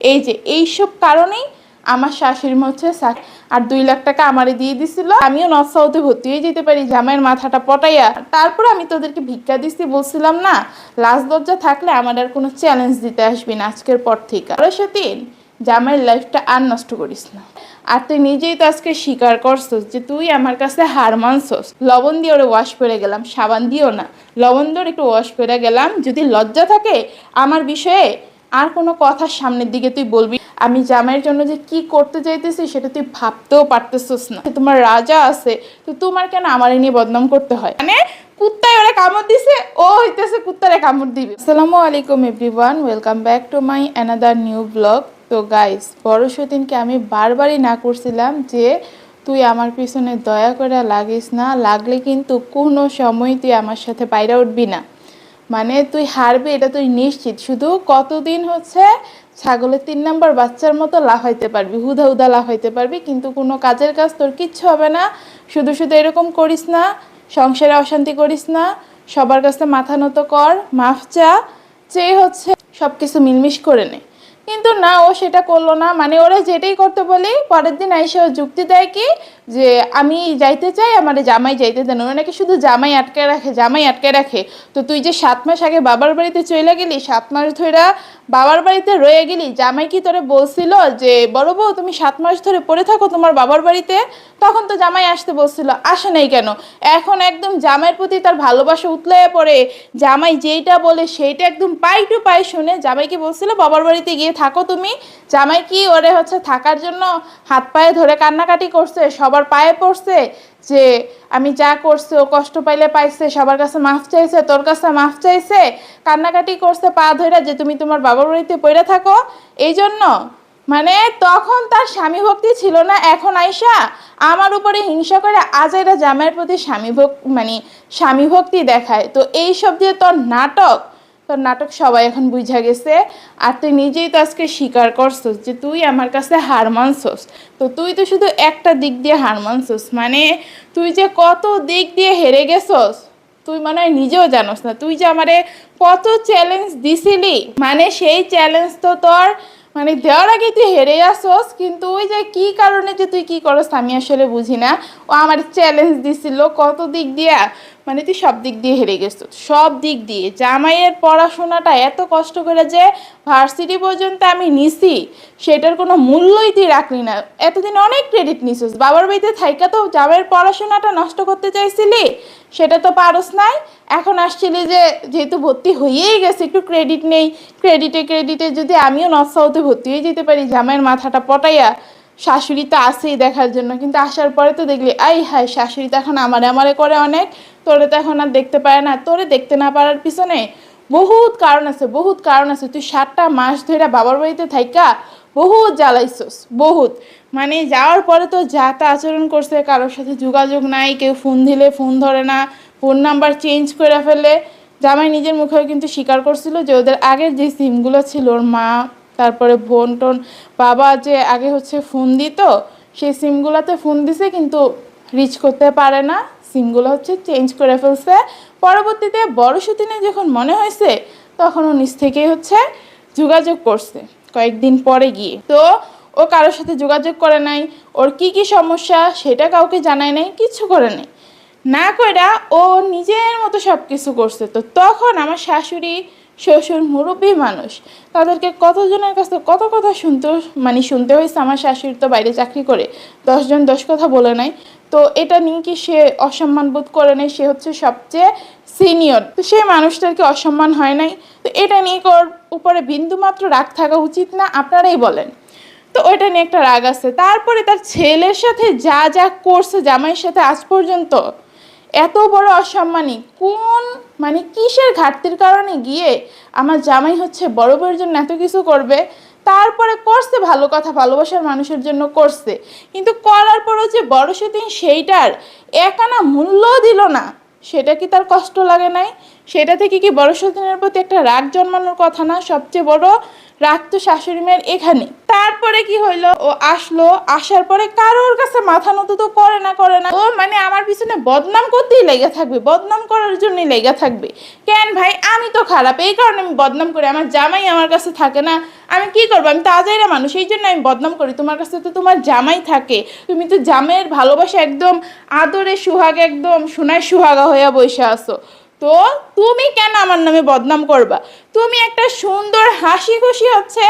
এই যে এইসব কারণেই আমার শাশুড়ি হচ্ছে আর 2 লাখ টাকা আমারে দিয়ে দিছিল। আমিও নর্থ সাউথে ভর্তি হয়ে যেতে পারি জামাইয়ের মাথাটা পটাইয়া। তারপর আমি তোদেরকে ভিক্ষা দিচ্ছি, বলছিলাম না লাজ লজ্জা থাকলে আমার আর কোনো চ্যালেঞ্জ দিতে আসবি না আজকের পর থেকে। আর সাথে জামাইয়ের লাইফটা আর নষ্ট করিস না। আর তুই নিজেই তো আজকে স্বীকার করছস যে তুই আমার কাছে হার মানছস। লবণ দিয়ে ওরে ওয়াশ করে গেলাম, সাবান দিও না, লবণ দিয়ে একটু ওয়াশ করে গেলাম। যদি লজ্জা থাকে আমার বিষয়ে আর কোনো কথার সামনের দিকে তুই বলবি। আমি জামাইয়ের জন্য যে কি করতে চাইতেছি সেটা তুই ভাবতেও পারতেছিস না। তোমার রাজা আছে তো তোমার কেন আমার নিয়ে বদনাম করতে হয়? মানে কুত্তায় ওরা কামড় দিছে, ও হইতেছে কুত্তারে কামড় দিবে। আসসালামু আলাইকুম everyone, welcome back to my another new blog. তো গাইস, বড় সতীনকে আমি বারবারই না করছিলাম যে তুই আমার পিছনে দয়া করে লাগিস না, লাগলে কিন্তু কোনো সময় তুই আমার সাথে বাইরে উঠবি না। মানে তুই হারবি এটা তুই নিশ্চিত। শুধু কতদিন হচ্ছে ছাগলের 3 নম্বর বাচ্চার মতো লাফাইতে পারবি, হুদা হুদা লাফাইতে পারবি, কিন্তু কোনো কাজের কাজ তোর কিচ্ছু হবে না। শুধু শুধু এরকম করিস না, সংসারে অশান্তি করিস না, সবার কাছে মাথা নত কর, মাফ চা, চেয়ে হচ্ছে সব কিছু মিলমিশ করে নে। কিন্তু না, ও সেটা করলো না। মানে ওরা যেটাই করতে বলি পরের দিন আইসে ও যুক্তি দেয় কি যে আমি যাইতে চাই, আমার জামাই যাইতে দেন। ওরা নাকি শুধু জামাই আটকে রাখে, জামাই আটকে রাখে। তো তুই যে 7 মাস আগে বাবার বাড়িতে চলে গেলি, 7 মাস ধরে বাবার বাড়িতে রয়ে গেলি, জামাই কি তোরে বলছিল যে বড় বউ তুমি 7 মাস ধরে পড়ে থাকো তোমার বাবার বাড়িতে? তখন তো জামাই আসতে বলছিল, আসে নাই কেন? এখন একদম জামাইয়ের প্রতি তার ভালোবাসা উতলে পড়ে, জামাই যেইটা বলে সেইটা একদম পাই টু পাই শুনে জামাইকে বলছিল বাবার বাড়িতে গিয়ে থাকো তুমি। জামাই কি ওরে হচ্ছে থাকার জন্য হাত পায়ে ধরে কান্নাকাটি করছে, সবার পায়ে পড়ছে যে আমি যা করছে ও কষ্ট পাইলে পাইছে, সবার কাছে মাফ চাইছে, তোর কাছে মাফ চাইছে, কান্নাকাটি করছে পা ধরে যে তুমি তোমার বাবার বাড়িতে পড়ে থাকো? এই জন্য মানে তখন তার স্বামী ভক্তি ছিল না, এখন আইসা আমার উপরে হিংসা করে আজাইরা জামাইয়ের প্রতি স্বামী ভক্তি দেখায়। তো এই সব দিয়ে তোর নাটক সবাই এখন বুঝা গেছে। আর তুই নিজেই তো আজকে স্বীকার করছস যে তুই আমার কাছে হার মানছস। তো তুই তো শুধু একটা দিক দিয়ে হার মানছস, মানে তুই যে কত দিক দিয়ে হেরে গেছস তুই মনে হয় নিজেও জানোস না। তুই যে আমারে কত চ্যালেঞ্জ দিছিলি, মানে সেই চ্যালেঞ্জ তো তোর মানে দেওয়ার আগে তুই হেরে আসছস। কিন্তু ওই যে কি কারণে যে তুই কি করস আমি আসলে বুঝি না। ও আমার চ্যালেঞ্জ দিছিল কত দিক দিয়া, মানে তুই সব দিক দিয়ে হেরে গেছিস, সব দিক দিয়ে। জামাইয়ের পড়াশোনাটা এত কষ্ট করে যে ভার্সিটি পর্যন্ত আমি নিছি, সেটার কোনো মূল্যই তুই রাখলি না। এতদিন অনেক ক্রেডিট নিছিস, বাবার বাড়িতে থাইকা তো জামাইয়ের পড়াশোনাটা নষ্ট করতে চাইছিলি, সেটা তো পারস নাই। এখন আসছিলি যে যেহেতু ভর্তি হয়েই গেছে একটু ক্রেডিট নেই, ক্রেডিটে যদি আমিও নর্থ সাউথে ভর্তি হয়ে যেতে পারি জামাইয়ের মাথাটা পটাইয়া। শাশুড়ি তো আসেই দেখার জন্য, কিন্তু আসার পরে তো দেখলি আই হায় শাশুড়ি তো এখন আমারে করে অনেক, তোরে তো এখন আর দেখতে পারে না। তোরে দেখতে না পারার পিছনে বহুত কারণ আছে, বহুত কারণ আছে। তুই 7টা মাস ধরে বাবার বাড়িতে থাইকা বহুত জ্বালাইছস, বহুত। মানে যাওয়ার পরে তো যা তা আচরণ করছে, কারোর সাথে যোগাযোগ নাই, কেউ ফোন দিলে ফোন ধরে না, ফোন নাম্বার চেঞ্জ করে ফেলে। জামাই নিজের মুখেও কিন্তু স্বীকার করছিল যে ওদের আগের যে সিমগুলো ছিল, ওর মা তারপরে বোন টোন বাবা যে আগে হচ্ছে ফোন দিত, সেই সিমগুলোতে ফোন দিছে কিন্তু রিচ করতে পারে না, সিমগুলো হচ্ছে চেঞ্জ করে ফেলছে। পরবর্তীতে বড় সতীনে যখন মনে হয়েছে তখন ও নিজ থেকেই হচ্ছে যোগাযোগ করছে কয়েকদিন পরে গিয়ে। তো ও কারোর সাথে যোগাযোগ করে নাই, ওর কি কি সমস্যা সেটা কাউকে জানায় নাই, কিছু করে নাই। না কইরা ও নিজের মতো সব কিছু করছে। তো তখন আমার শাশুড়ি শ্বশুর মুরব্বী মানুষ, তাদেরকে কতজনের কাছে কত কথা শুনতে হয়েছে। আমার শাশুড়ি তো বাইরে চাকরি করে, 10 জন 10 কথা বলে নাই। তো এটা নিয়ে কি সে অসম্মান বোধ করে নাই? সে হচ্ছে সবচেয়ে সিনিয়র, তো সেই মানুষটার কি অসম্মান হয় নাই? তো এটা নিয়ে ওর উপরে বিন্দুমাত্র রাগ থাকা উচিত না? আপনারাই বলেন। তো ওইটা নিয়ে একটা রাগ আছে। তারপরে তার ছেলের সাথে যা যা করছে জামাইয়ের সাথে আজ পর্যন্ত, এত বড় অসম্মানী কোন মানে কিসের ঘাটতির কারণে গিয়ে আমার জামাই হচ্ছে বড় বউয়ের জন্য এত কিছু করবে? তারপরে করছে ভালো কথা, ভালোবাসার মানুষের জন্য করছে, কিন্তু করার পরও যে বড় সতীন সেইটার একানা মূল্য দিল না, সেটা কি তার কষ্ট লাগে নাই? সেটা থেকে কি বড় সতীনের প্রতি একটা রাগ জন্মানোর কথা না? সবচেয়ে বড় রাখতো শাশুড়ি মায়ের এখানে। তারপরে কি হইলো, ও আসলো, আসার পরে কারোর কাছে মাথা নত তো করে না ও মানে আমার পিছনে বদনাম করতেই লেগে থাকবে, বদনাম করার জন্যই লেগে থাকবে। কেন ভাই, আমি তো খারাপ এই কারণে আমি বদনাম করি, আমার জামাই আমার কাছে থাকে না, আমি কি করবো, আমি তো আজাইরা মানুষ, এই জন্য আমি বদনাম করি। তোমার কাছে তো তোমার জামাই থাকে, তুমি তো জামাইয়ের ভালোবাসা একদম আদরে সুহাগে একদম সোনায় সুহাগা হইয়া বসে আছো, তো তুমি কেন আমার নামে বদনাম করবা? তুমি একটা সুন্দর হাসি খুশি হচ্ছে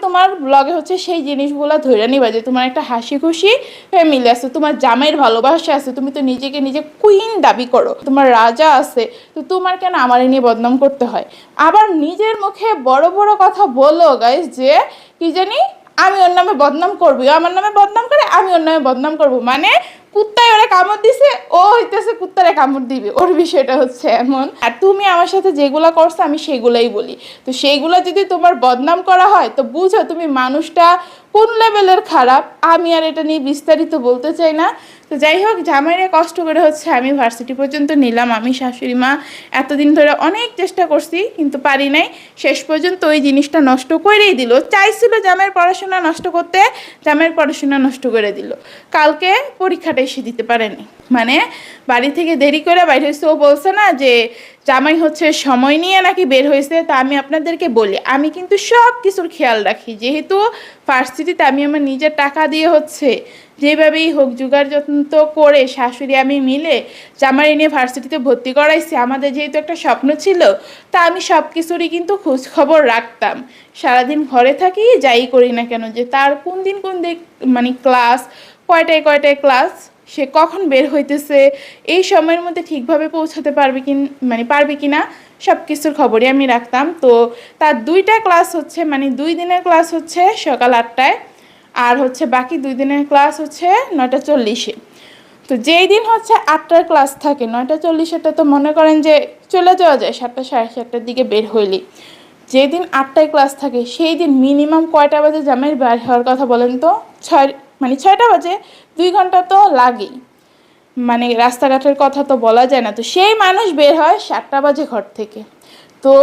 তোমার ব্লগে হচ্ছে সেই জিনিসগুলো ধরে নিবা যে তোমার একটা হাসি খুশি ফ্যামিলি আছে, তোমার জামাইয়ের ভালোবাসা আছে, তুমি তো নিজেকে নিজে কুইন দাবি করো, তোমার রাজা আছে, তো তোমার কেন আমার নিয়ে বদনাম করতে হয়? আবার নিজের মুখে বড় বড় কথা বলো গাইস, যে কি জানি আমি ওর নামে বদনাম করবো, আমার নামে বদনাম করে আমি ওর নামে বদনাম করবো, মানে কুত্তায় ওরা কামড় দিছে, ও হইতেছে কুত্তারে কামড় দিবে, ওর বিষয়টা হচ্ছে এমন। আর তুমি আমার সাথে যেগুলো করছো আমি সেগুলাই বলি, তো সেইগুলো যদি তোমার বদনাম করা হয় তো বুঝো তুমি মানুষটা কোন লেভেলের খারাপ। আমি আর এটা নিয়ে বিস্তারিত বলতে চাই না। তো যাই হোক, জামাইরে কষ্ট করে হচ্ছে আমি ভার্সিটি পর্যন্ত নিলাম, আমি শাশুড়ি মা এতদিন ধরে অনেক চেষ্টা করছি কিন্তু পারি নাই, শেষ পর্যন্ত ওই জিনিসটা নষ্ট করেই দিল। চাইছিল জামাইয়ের পড়াশোনা নষ্ট করতে, জামাইয়ের পড়াশোনা নষ্ট করে দিল। কালকে পরীক্ষাটা এসে দিতে পারেনি, মানে বাড়ি থেকে দেরি করে বাইর হয়েছে। ও বলছে না যে জামাই হচ্ছে সময় নিয়ে নাকি বের হয়েছে, তা আমি আপনাদেরকে বলি আমি কিন্তু সব কিছুর খেয়াল রাখি, যেহেতু ভার্সিটিতে আমি আমার নিজের টাকা দিয়ে হচ্ছে যেভাবেই হোক জোগাড় যত্ন করে শাশুড়ি আমি মিলে জামাই নিয়ে ভার্সিটিতে ভর্তি করাইছি। আমাদের যেহেতু একটা স্বপ্ন ছিল, তা আমি সব কিছুরই কিন্তু খোঁজ খবর রাখতাম। সারাদিন ঘরে থাকি যাই করি না কেন, যে তার কোন দিন মানে ক্লাস কয়টায় ক্লাস, সে কখন বের হইতেছে, এই সময়ের মধ্যে ঠিকভাবে পৌঁছাতে পারবে কি না, সব কিছুর খবরই আমি রাখতাম। তো তার 2টা ক্লাস হচ্ছে, মানে 2 দিনের ক্লাস হচ্ছে সকাল 8টায়, আর হচ্ছে বাকি 2 দিনের ক্লাস হচ্ছে 9টা 40-এ। তো যেই দিন হচ্ছে 8টার ক্লাস থাকে 9টা 40-এটা তো মনে করেন যে চলে যাওয়া যায় 7টা সাড়ে 7টার দিকে বের হইলি। যেদিন 8টায় ক্লাস থাকে সেই দিন মিনিমাম কয়টা বাজে জামাই বের হওয়ার কথা বলেন তো? 6টা বাজে, 2 ঘন্টা তো লাগেই, মানে রাস্তাঘাটের কথা তো বলা যায় না। তো সেই মানুষ বের হয় 7টা বাজে ঘর থেকে। তো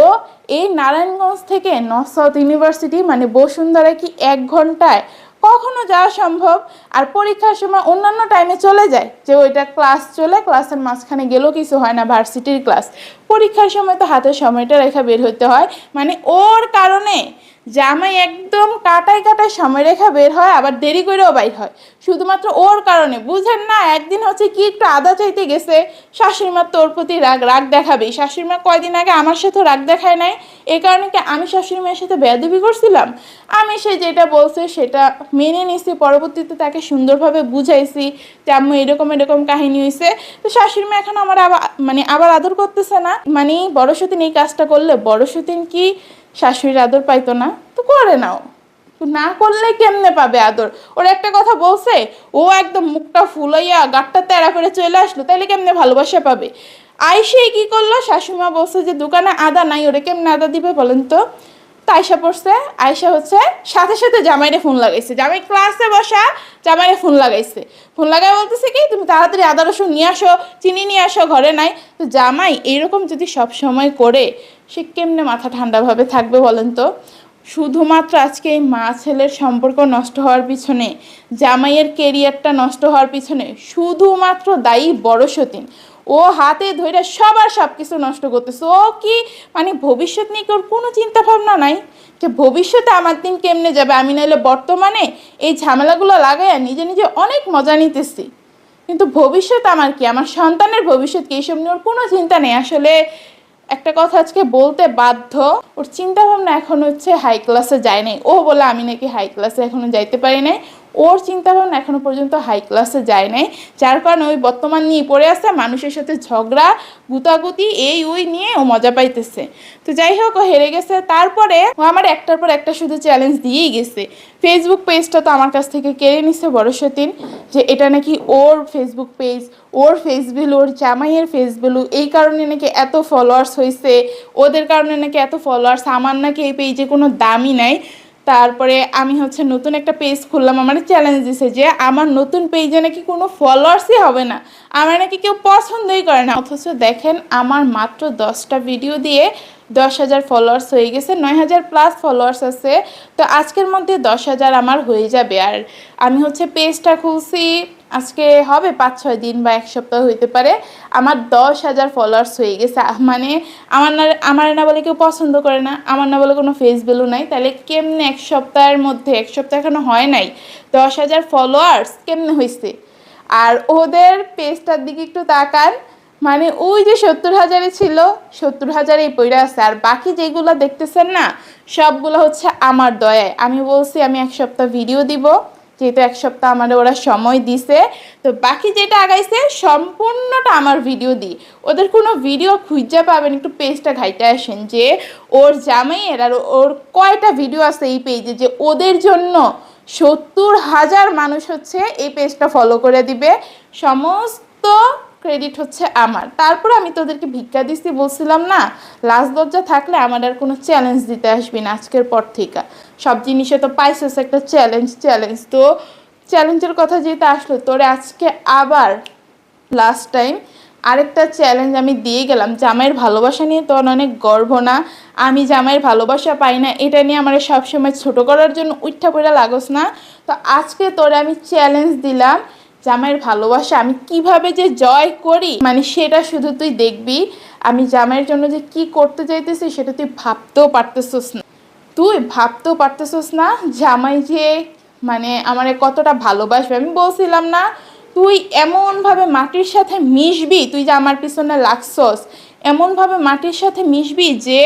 এই নারায়ণগঞ্জ থেকে নর্থ সাউথ ইউনিভার্সিটি মানে বসুন্ধরায় কি 1 ঘন্টায় কখনো যাওয়া সম্ভব? আর পরীক্ষার সময় অন্যান্য টাইমে চলে যায়, যে ওইটা ক্লাস চলে, ক্লাসের মাঝখানে গেলেও কিছু হয় না, ভার্সিটির ক্লাস। পরীক্ষার সময় তো হাতের সময়টা রেখা বের হতে হয়, মানে ওর কারণে জামাই একদম কাটায় সময় রেখা বের হয়, আবার দেরি করেও বাইর হয় শুধুমাত্র ওর কারণে। বুঝেন না, একদিন হচ্ছে কি একটু আদা চাইতে গেছে, শাশুড়ি মা তোর প্রতি রাগ দেখাবেই। শাশুড়ি মা কয়দিন আগে আমার সাথে রাগ দেখায় নাই, এই কারণে কি আমি শাশুড়ি মায়ের সাথে বেয়াদবি করছিলাম? আমি সে যেটা বলছে সেটা মেনে নিছি, পরবর্তীতে তাকে সুন্দরভাবে বুঝাইছি যে আম্মু এরকম কাহিনী হয়েছে। তো শাশুড়ি মা এখন আমার আবার আদর করতেছে না, মানে বড় সতীন এই কাজটা করলে বড় সতীন কি শাশুড়ির আদর পাইতো না? তো করে নাও, না করলে কেমনে পাবে আদর? ওর একটা কথা বলছে, ও একদম মুখটা ফুলাইয়া গাটটা তেড়া করে চলে আসলো, তাইলে কেমনে ভালোবাসা পাবে? আইসেই কি করলো, শাশুড়িমা বলছে যে দোকানে আদা নাই, ওরে কেমনে আদা দিবে বলেন তো? তো আয়সা পড়ছে, আয়সা হচ্ছে সাথে সাথে জামাইরে ফোন লাগাইছে, জামাই ক্লাসে বসা জামাইরে ফোন লাগাইছে, ফোন লাগাই বলতেছে কি তুমি তাড়াতাড়ি আদা রসুন নিয়ে আসো, চিনি নিয়ে আসো, ঘরে নাই। তো জামাই এইরকম যদি সব সময় করে, সে কেমনে মাথা ঠান্ডাভাবে থাকবে বলেন তো? শুধুমাত্র আজকে এই মা ছেলের সম্পর্ক নষ্ট হওয়ার পিছনে, জামাইয়ের কেরিয়ারটা নষ্ট হওয়ার পিছনে শুধুমাত্র দায়ী বড় সতীন। ও হাতে ধরে সবার সব কিছু নষ্ট করতেছে। ও কি মানে ভবিষ্যৎ নিয়ে ওর কোনো চিন্তা ভাবনা নাই, যে ভবিষ্যতে আমার দিন কেমনে যাবে? আমি নাইলে বর্তমানে এই ঝামেলাগুলো লাগাইয়া নিজে নিজে অনেক মজা নিতেছি, কিন্তু ভবিষ্যৎ আমার কি, আমার সন্তানের ভবিষ্যৎ কি, এইসব নিয়ে ওর কোনো চিন্তা নেই। আসলে একটা কথা আজকে বলতে বাধ্য, ওর চিন্তা ভাবনা এখন হচ্ছে হাই ক্লাসে যায় নাই। ও বলে আমি নাকি হাই ক্লাসে এখনো যাইতে পারি নাই, ওর চিন্তা ভাবনা এখনো পর্যন্ত হাই ক্লাসে যায় নাই, যার কারণে ওই বর্তমান নিয়ে পড়ে আছে, মানুষের সাথে ঝগড়া গুতাগুতি এই ওই নিয়ে ও মজা পাইতেছে। তো যাই হোক, ও হেরে গেছে। তারপরে ও আমার একটার পর একটা শুধু চ্যালেঞ্জ দিয়েই গেছে। ফেসবুক পেজটা তো আমার কাছ থেকে কেড়ে নিছে বড় সতীন, যে এটা নাকি ওর ফেসবুক পেজ, ওর ফেস ভ্যালু, ওর জামাইয়ের ফেস ভ্যালু, এই কারণে নাকি এত ফলোয়ার্স হয়েছে, ওদের কারণে নাকি এত ফলোয়ার্স, আমার নাকি এই পেজে কোনো দামই নাই। তারপরে আমি হচ্ছে নতুন একটা পেজ খুললাম, আমার চ্যালেঞ্জ দিছে যে আমার নতুন পেজে নাকি কোনো ফলোয়ার্সই হবে না, আমার নাকি কেউ পছন্দই করে না। অথচ দেখেন আমার মাত্র 10টা ভিডিও দিয়ে 10,000 ফলোয়ার্স হয়ে গেছে, 9,000 প্লাস ফলোয়ার্স আছে। তো আজকের মধ্যে 10,000 আমার হয়ে যাবে। আর আমি হচ্ছে পেজটা খুলছি আজকে হবে 5-6 দিন বা 1 সপ্তাহ হইতে পারে। আমার 10,000 ফলোয়ার্স হয়ে গেছে। মানে আমার না বলে কেউ পছন্দ করে না, আমার না বলে কোনো ফেস ভ্যালু নাই। তাহলে কেমনে 1 সপ্তাহের মধ্যে, 1 সপ্তাহ এখনো হয় নাই, 10,000 ফলোয়ার্স কেমনে হয়েছে? আর ওদের পেজটার দিকে একটু তাকান, মানে ওই যে 70,000-এ ছিল, 70,000-এই পড়ে আছে। আর বাকি যেগুলো দেখতেছেন না, সবগুলো হচ্ছে আমার দয়ায়। আমি বলছি আমি 1 সপ্তাহ ভিডিও দিব, যেহেতু 1 সপ্তাহ আমার ওরা সময় দিছে, তো বাকি যেটা আগাইছে সম্পূর্ণটা আমার ভিডিও দিই। ওদের কোনো ভিডিও খুঁজে পাবেন, একটু পেজটা ঘাইতে আসেন যে ওর জামাইয়ের আর ওর কয়টা ভিডিও আছে এই পেজে, যে ওদের জন্য 70,000 মানুষ হচ্ছে এই পেজটা ফলো করে দিবে। সমস্ত ক্রেডিট হচ্ছে আমার। তারপর আমি তোদেরকে ভিক্ষা দিচ্ছি বলছিলাম না, লাজ লজ্জা থাকলে আমার আর কোনো চ্যালেঞ্জ দিতে আসবি না আজকের পর থেকে। সব জিনিসে তো পাইছিস একটা চ্যালেঞ্জ, তো চ্যালেঞ্জের কথা যেটা আসলো, তোরে আজকে আবার লাস্ট টাইম আরেকটা চ্যালেঞ্জ আমি দিয়ে গেলাম। জামাইয়ের ভালোবাসা নিয়ে তোর অনেক গর্ব না? আমি জামাইয়ের ভালোবাসা পাই না এটা নিয়ে আমার সবসময় ছোট করার জন্য উঠা পড়া লাগোস না। তো আজকে তোরে আমি চ্যালেঞ্জ দিলাম, জামাইয়ের ভালোবাসা আমি কিভাবে যে জয় করি, মানে সেটা শুধু তুই দেখবি। আমি জামাইয়ের জন্য যে কি করতে চাইতেছি সেটা তুই ভাবতেও পারতেছিস না। তুই ভাবতেও পারতেছিস না জামাই যে মানে আমারে কতটা ভালোবাসবে। আমি বলছিলাম না তুই এমনভাবে মাটির সাথে মিশবি, তুই যে আমার পিছনে লাগছস, এমনভাবে মাটির সাথে মিশবি যে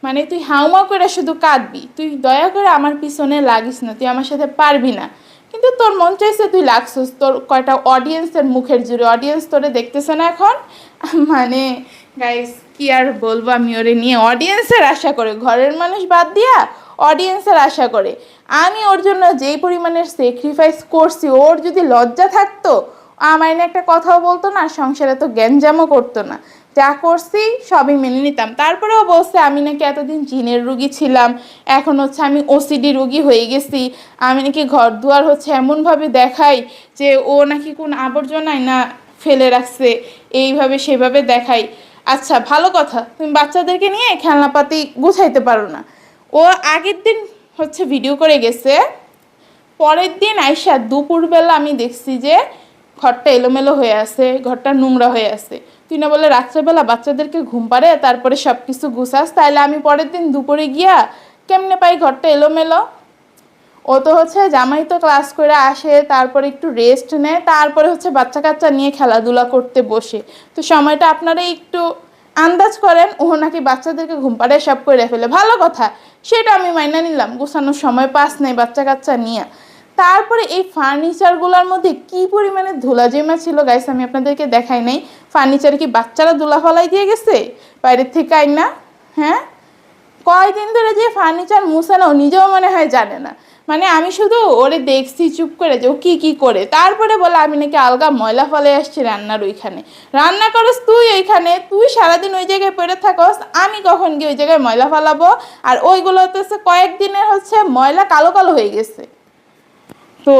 মানে তুই হাউমা করে শুধু কাঁদবি। তুই দয়া করে আমার পিছনে লাগিস না, তুই আমার সাথে পারবি না। কিন্তু তোর মন চাইছে তুই লাগছস, তোর কয়টা অডিয়েন্সের মুখের জুড়ে, অডিয়েন্স তোরে দেখতেছে না এখন। মানে গাইস কি আর বলবো, আমি ওরে নিয়ে অডিয়েন্সের আশা করে, ঘরের মানুষ বাদ দিয়া অডিয়েন্সের আশা করে আমি ওর জন্য যেই পরিমাণের স্যাক্রিফাইস করছি, ওর যদি লজ্জা থাকতো আমার নিয়ে একটা কথাও বলতো না, সংসারে তো গ্যাঞ্জামও করতো না। যা করছি সবই মেনে নিতাম। তারপরেও বলছে আমি নাকি এতদিন জিনের রুগী ছিলাম, এখন হচ্ছে আমি ওসিডি রুগী হয়ে গেছি। আমি নাকি ঘর দুয়ার হচ্ছে এমনভাবে দেখাই যে ও নাকি কোন আবর্জনায় না ফেলে রাখছে, এইভাবে সেভাবে দেখাই। আচ্ছা ভালো কথা, তুমি বাচ্চাদেরকে নিয়ে খেলনাপাতি গুছাইতে পারো না। ও আগের দিন হচ্ছে ভিডিও করে গেছে, পরের দিন আইসা দুপুরবেলা আমি দেখছি যে ঘরটা এলোমেলো হয়ে আছে, ঘরটা নোংরা হয়ে আছে। তুই না বলে রাত্রেবেলা বাচ্চাদেরকে ঘুম পাড়ে তারপরে সব কিছু গুছাস, তাইলে আমি পরের দিন দুপুরে গিয়া কেমনে পাই ঘরটা এলোমেলো? ও তো হচ্ছে জামাই তো ক্লাস করে আসে, তারপরে একটু রেস্ট নেয়, তারপরে হচ্ছে বাচ্চা কাচ্চা নিয়ে খেলাধুলা করতে বসে। তো সময়টা আপনারা একটু আন্দাজ করেন, ও নাকি বাচ্চাদেরকে ঘুম পাড়ায় সব করে ফেলে। ভালো কথা, সেটা আমি মাইনা নিলাম, গোছানোর সময় পাস নেই বাচ্চা কাচ্চা নিয়ে। তারপরে এই ফার্নিচারগুলোর মধ্যে কি পরিমাণে ধুলা জমা ছিল গাইস, আমি আপনাদেরকে দেখাই নাই। ফার্নিচারে কি বাচ্চারা ধুলা ফলাই দিয়ে গেছে বাইরের থেকে আইনা? হ্যাঁ, কয়দিন ধরে যে ফার্নিচার মুছানো নিজেও মনে হয় জানে না। মানে আমি শুধু ওরে দেখছি চুপ করে যে ও কি কি করে, তারপরে বলে আমি নাকি আলগা ময়লা ফলে আসছি রান্নার ওইখানে। রান্না করস তুই ওইখানে, তুই সারাদিন ওই জায়গায় পড়ে থাকস, আমি কখন গিয়ে ওই জায়গায় ময়লা ফালাবো? আর ওইগুলো তো কয়েকদিনের হচ্ছে ময়লা কালো কালো হয়ে গেছে। তো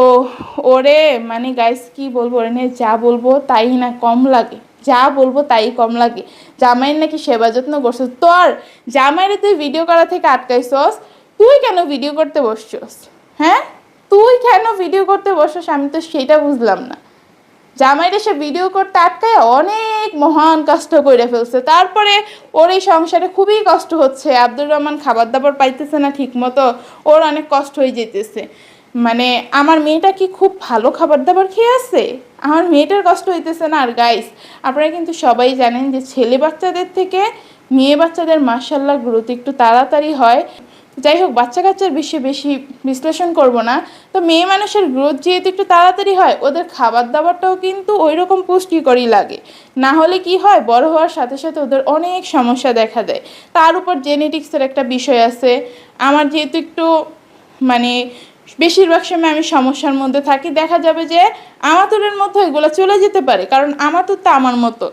ওরে মানে গাইস কি বলবো, ওরে নিয়ে যা বলবো তাই না কম লাগে, যা বলবো তাই কম লাগে। জামাইয়ের নাকি সেবা যত্ন করছো, তোর জামাইরে তুই ভিডিও করা থেকে আটকাইছস, তুই কেন ভিডিও করতে বসছস? হ্যাঁ, তুই কেন ভিডিও করতে বসছস আমি তো সেটা বুঝলাম না। জামাইরে সে ভিডিও করতে আটকায় অনেক মহান কষ্ট করে ফেলছে, তারপরে ওর এই সংসারে খুবই কষ্ট হচ্ছে। আব্দুর রহমান খাবার দাবার পাইতেছে না ঠিক মতো, ওর অনেক কষ্ট হয়ে যেতেছে। মানে আমার মেয়েটা কি খুব ভালো খাবার দাবার খেয়ে আছে? আমার মেয়েটার কষ্ট হইতেছে না? আর গাইস আপনারা কিন্তু সবাই জানেন যে ছেলে বাচ্চাদের থেকে মেয়ে বাচ্চাদের মাশাআল্লাহ গ্রোথ একটু তাড়াতাড়ি হয়। যাই হোক, বাচ্চা কাচ্চার বিষয়ে বেশি বিশ্লেষণ করব না। তো মেয়ে মানুষের গ্রোথ যেহেতু একটু তাড়াতাড়ি হয়, ওদের খাবার দাবারটাও কিন্তু ওই রকম পুষ্টিকরই লাগে। না হলে কি হয়, বড় হওয়ার সাথে সাথে ওদের অনেক সমস্যা দেখা দেয়। তার উপর জেনেটিক্সের একটা বিষয় আছে। আমার যেহেতু একটু মানে বেশিরভাগ সময় আমি সমস্যার মধ্যে থাকি, দেখা যাবে যে আমাতুরের মধ্যে এগুলো চলে যেতে পারে, কারণ আমাতুর তো আমার মতো,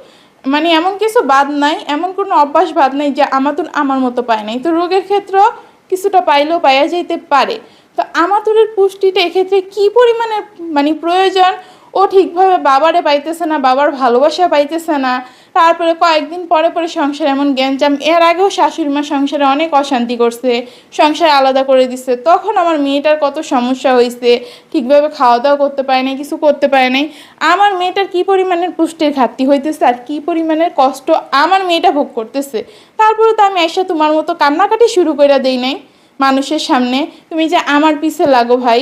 মানে এমন কিছু বাদ নাই, এমন কোনো অভ্যাস বাদ নাই যে আমাতুর আমার মতো পায় নাই। তো রোগের ক্ষেত্র কিছুটা পাইলেও পাইয়া যেতে পারে। তো আমাতুরের পুষ্টিটা এক্ষেত্রে কী পরিমাণে মানে প্রয়োজন, ও ঠিকভাবে বাবারে পাইতেছে না, বাবার ভালোবাসা পাইতেছে না। তারপরে কয়েকদিন পরে পরে সংসারে এমন গ্যাঞ্জাম। এর আগেও শাশুড়ি মা সংসারে অনেক অশান্তি করছে, সংসার আলাদা করে দিচ্ছে। তখন আমার মেয়েটার কত সমস্যা হয়েছে, ঠিকভাবে খাওয়া দাওয়া করতে পারে নাই, কিছু করতে পারে নাই। আমার মেয়েটার কী পরিমাণের পুষ্টির ঘাটতি হইতেছে আর কী পরিমাণের কষ্ট আমার মেয়েটা ভোগ করতেছে। তারপরে তো আমি এসে তোমার মতো কান্নাকাটি শুরু করে দেই নাই মানুষের সামনে। তুমি যে আমার পিছে লাগো ভাই,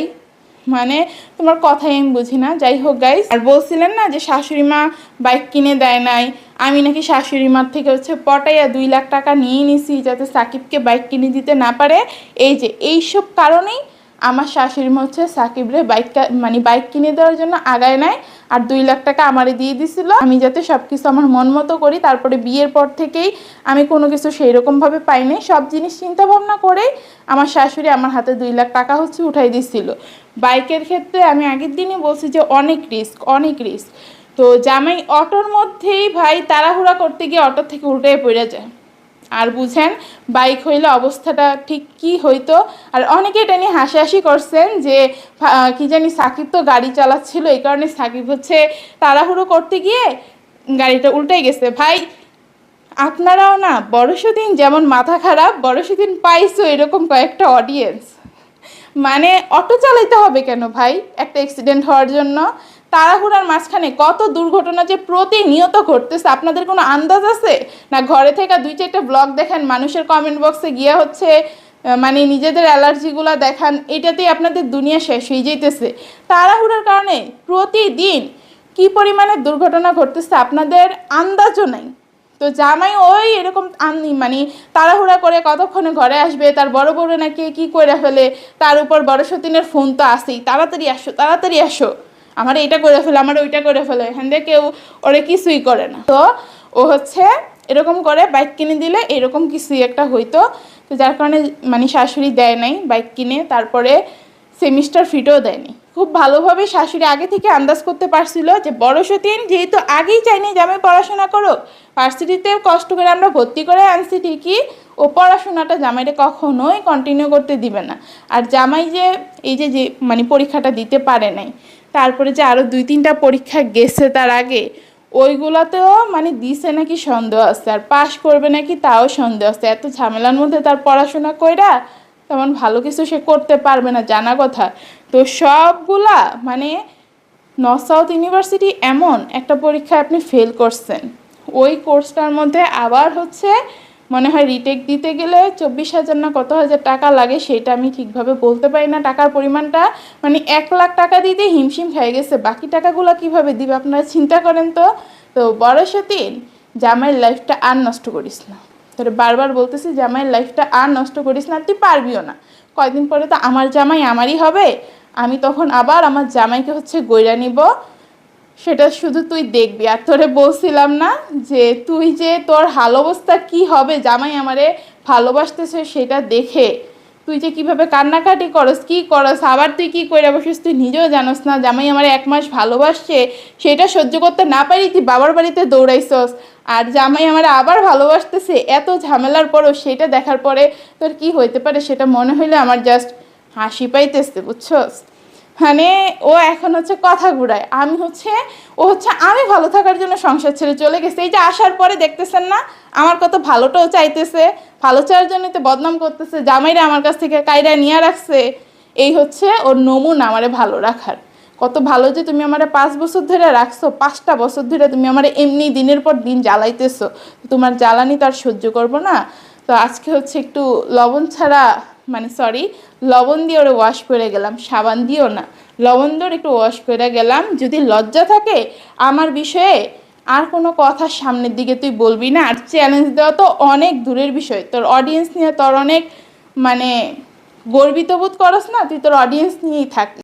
মানে তোমার কথাই আমি বুঝি না। যাই হোক গাইস, আর বলছিলেন না যে শাশুড়ি মা বাইক কিনে দেয় নাই, আমি নাকি শাশুড়ি মার থেকে পটাইয়া 2 লাখ টাকা নিয়ে নিছি যাতে সাকিবকে বাইক কিনে দিতে না পারে। এই যে এইসব কারণেই আমার শাশুড়ি মা সাকিবরে বাইক কিনে দেওয়ার জন্য আগায় নেয়, আর 2 লাখ টাকা আমারে দিয়ে দিছিল আমি যাতে সব কিছু আমার মন মতো করি। তারপরে বিয়ের পর থেকেই আমি কোনো কিছু সেই রকমভাবে পাইনি, সব জিনিস চিন্তা ভাবনা করেই আমার শাশুড়ি আমার হাতে 2 লাখ টাকা উঠাই দিছিল। বাইকের ক্ষেত্রে আমি আগের দিনই বলছি যে অনেক রিস্ক, অনেক রিস্ক। তো জামাই অটোর মধ্যেই ভাই তাড়াহুড়া করতে গিয়ে অটোর থেকে উল্টে পড়ে যায়। আর বুঝেন বাইক হইলে অবস্থাটা ঠিক কি হইতো। আর অনেকে এটা নিয়ে হাসাহাসি করছেন যে কি জানি সাকিব তো গাড়ি চালাচ্ছিল, এই কারণে সাকিব তাড়াহুড়ো করতে গিয়ে গাড়িটা উল্টে গেছে। ভাই আপনারাও না বড়শদিন যেমন মাথা খারাপ, বড়শদিন পাইছো এরকম কয়েকটা অডিয়েন্স। মানে অটো চালাইতে হবে কেন ভাই একটা অ্যাক্সিডেন্ট হওয়ার জন্য? তাড়াহুড়ার মাঝখানে কত দুর্ঘটনা যে প্রতিনিয়ত ঘটতেছে আপনাদের কোনো আন্দাজ আছে? না ঘরে থেকে 2-4টা ব্লগ দেখেন, মানুষের কমেন্ট বক্সে গিয়ে মানে নিজেদের অ্যালার্জিগুলো দেখান, এটাতেই আপনাদের দুনিয়া শেষ হয়ে যাইতেছে। তাড়াহুড়ার কারণে প্রতিদিন কি পরিমাণে দুর্ঘটনা ঘটতেছে আপনাদের আন্দাজও নাই। তো জামাই ওই এরকম মানে তাড়াহুড়া করে কতক্ষণে ঘরে আসবে, তার বড় বড় নাকি কি করে ফেলে, তার উপর বড় সতীনের ফোন তো আসেই, তাড়াতাড়ি আসো তাড়াতাড়ি আসো, আমার এইটা করে ফেলে, আমার ওইটা করে ফেলে, এখান থেকে কেউ ওরে কিছুই করে না। তো ও এরকম করে বাইক কিনে দিলে এরকম কিছুই একটা হইতো। তো যার কারণে মানে শাশুড়ি দেয় নাই বাইক কিনে, তারপরে সেমিস্টার ফিটেও দেয়নি। খুব ভালোভাবে শাশুড়ি আগে থেকে আন্দাজ করতে পারছিল যে বড় সতীন যেহেতু আগেই চাইনি যে আমি পড়াশোনা করো, ভার্সিটিতে কষ্ট করে আমরা ভর্তি করে আনছি ঠিকই, ও পড়াশোনাটা জামাইরে কখনোই কন্টিনিউ করতে দিবে না। আর জামাই যে এই যে মানে পরীক্ষাটা দিতে পারে নাই, তারপরে যে আরও 2-3টা পরীক্ষা গেছে তার আগে, ওইগুলাতেও মানে দিছে নাকি সন্দেহ আছে, আর পাশ করবে নাকি তাও সন্দেহ আছে। এত ঝামেলার মধ্যে তার পড়াশোনা কইরা তেমন ভালো কিছু সে করতে পারবে না, জানা কথা। তো সবগুলা মানে নর্থ সাউথ ইউনিভার্সিটি এমন একটা পরীক্ষায় আপনি ফেল করছেন, ওই কোর্সটার মধ্যে আবার মনে হয় রিটেক দিতে গেলে 24,000 না কত হাজার টাকা লাগে, সেটা আমি ঠিকভাবে বলতে পারি না টাকার পরিমাণটা। মানে 1 লাখ টাকা দিতে হিমশিম খেয়ে গেছে, বাকি টাকাগুলো কিভাবে দিবে আপনারা চিন্তা করেন তো। তো বড় সতীন জামাইয়ের লাইফটা আর নষ্ট করিস না, তোরে বারবার বলতেছি জামাইয়ের লাইফটা আর নষ্ট করিস না, তুই পারবিও না। কয়েকদিন পরে তো আমার জামাই আমারই হবে, আমি তখন আবার আমার জামাইকে গইরা নিব, সেটা শুধু তুই দেখবি। আর তোরে বলছিলাম না যে তুই যে তোর হাল অবস্থা কী হবে জামাই আমারে ভালোবাসতেছে সেটা দেখে, তুই যে কীভাবে কান্নাকাটি করস কী করস, আবার তুই কী করে বসিস তুই নিজেও জানোস না। জামাই আমার 1 মাস ভালোবাসছে, সেটা সহ্য করতে না পারি তুই বাবার বাড়িতে দৌড়াইছস, আর জামাই আমার আবার ভালোবাসতেছে এত ঝামেলার পরও সেটা দেখার পরে তোর কি হইতে পারে সেটা মনে হইলে আমার জাস্ট হাসি পাইতেছে, বুঝছস? মানে ও এখন কথা ঘুরায়, আমি আমি ভালো থাকার জন্য সংসার ছেড়ে চলে গেছে। এই যে আসার পরে দেখতেছেন না আমার কত ভালোটাও চাইতেছে, ভালো চাওয়ার জন্য তো বদনাম করতেছে, জামাইরা আমার কাছ থেকে কায়রা নিয়ে রাখছে। এই ওর নমুনা আমারে ভালো রাখার। কত ভালো যে তুমি আমারে 5 বছর ধরে রাখছো, 5টা বছর ধরে তুমি আমারে এমনি দিনের পর দিন জ্বালাইতেছো, তোমার জ্বালানি তো আর সহ্য করবো না। তো আজকে একটু লবণ ছাড়া মানে সরি লবণ দিয়ে ওরে ওয়াশ করে গেলাম, সাবান দিও না, লবণ দিয়ে একটু ওয়াশ করে গেলাম। যদি লজ্জা থাকে আমার বিষয়ে আর কোনো কথা সামনের দিকে তুই বলবি না। আর চ্যালেঞ্জ দেওয়া তো অনেক দূরের বিষয়, তোর অডিয়েন্স নিয়ে তোর অনেক মানে গর্বিত বোধ করস না, তুই তোর অডিয়েন্স নিয়েই থাক।